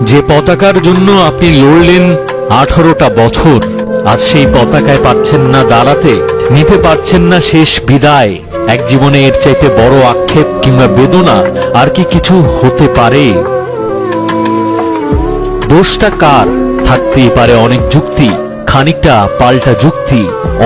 যে পতাকার জন্য আপনি লড়লেন 18টা বছর, আজ সেই পতাকায় পাচ্ছেন না দাঁড়াতে, নিতে পারছেন না শেষ বিদায়। এক জীবনে এর চাইতে বড় আক্ষেপ কিংবা বেদনা আর কি কিছু হতে পারে? দোষটা কার? থাকতেই পারে অনেক যুক্তি, খানিকটা পাল্টা যুক্তি,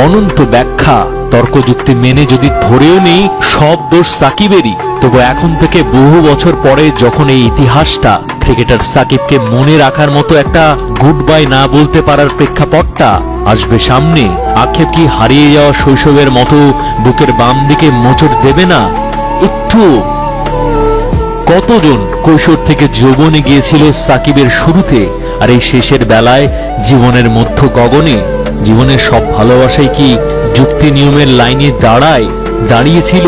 অনন্ত ব্যাখ্যা। তর্কযুক্তি মেনে যদি ধরেও নেই সব দোষ সাকিবেরই, তবু এখন থেকে বহু বছর পরে যখন এই ইতিহাসটা ক্রিকেটার সাকিবকে মনে রাখার মতো একটা গুড বাই না বলতে পারার প্রেক্ষাপটটা আসবে সামনে, আক্ষেপ কি হারিয়ে যাওয়া শৈশবের মতো বুকের বাম দিকে মোচড় দেবে না একটু? কতজন কৈশোর থেকে যৌবনে গিয়েছিল সাকিবের শুরুতে, আর এই শেষের বেলায় জীবনের মধ্য গগনে জীবনের সব ভালোবাসাই কি যুক্তি নিয়মের লাইনে দাঁড়িয়েছিল?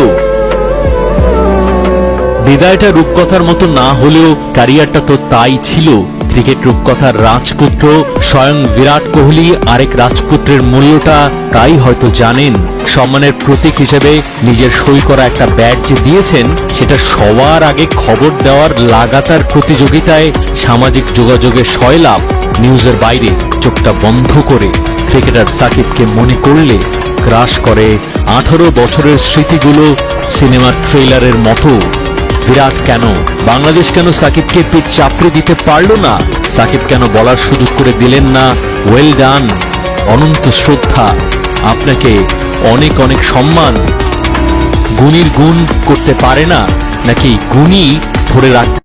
বিদায়টা রূপকথার মতো না হলেও ক্যারিয়ারটা তো তাই ছিল। ক্রিকেট রূপকথার রাজপুত্র স্বয়ং বিরাট কোহলি আরেক রাজপুত্রের মূল্যটা তাই হয়তো জানেন। সম্মানের প্রতীক হিসেবে নিজের সই করা একটা ব্যাট যে দিয়েছেন, সেটা সবার আগে খবর দেওয়ার লাগাতার প্রতিযোগিতায় সামাজিক যোগাযোগের সয়লাভ। নিউজের বাইরে চোখটা বন্ধ করে ক্রিকেটার সাকিবকে মনে করলে গ্রাস করে 18 বছরের স্মৃতিগুলো সিনেমার ট্রেলারের মতো। বিরাট কেন, বাংলাদেশ কেন সাকিবকে পিঠ চাপড়ে দিতে পারল না? সাকিব কেন বলার সুযোগ করে দিলেন না ওয়েল ডান, অনন্ত শ্রদ্ধা, আপনাকে অনেক অনেক সম্মান? গুণীর গুণ করতে পারে না, নাকি গুণী ধরে রাখতে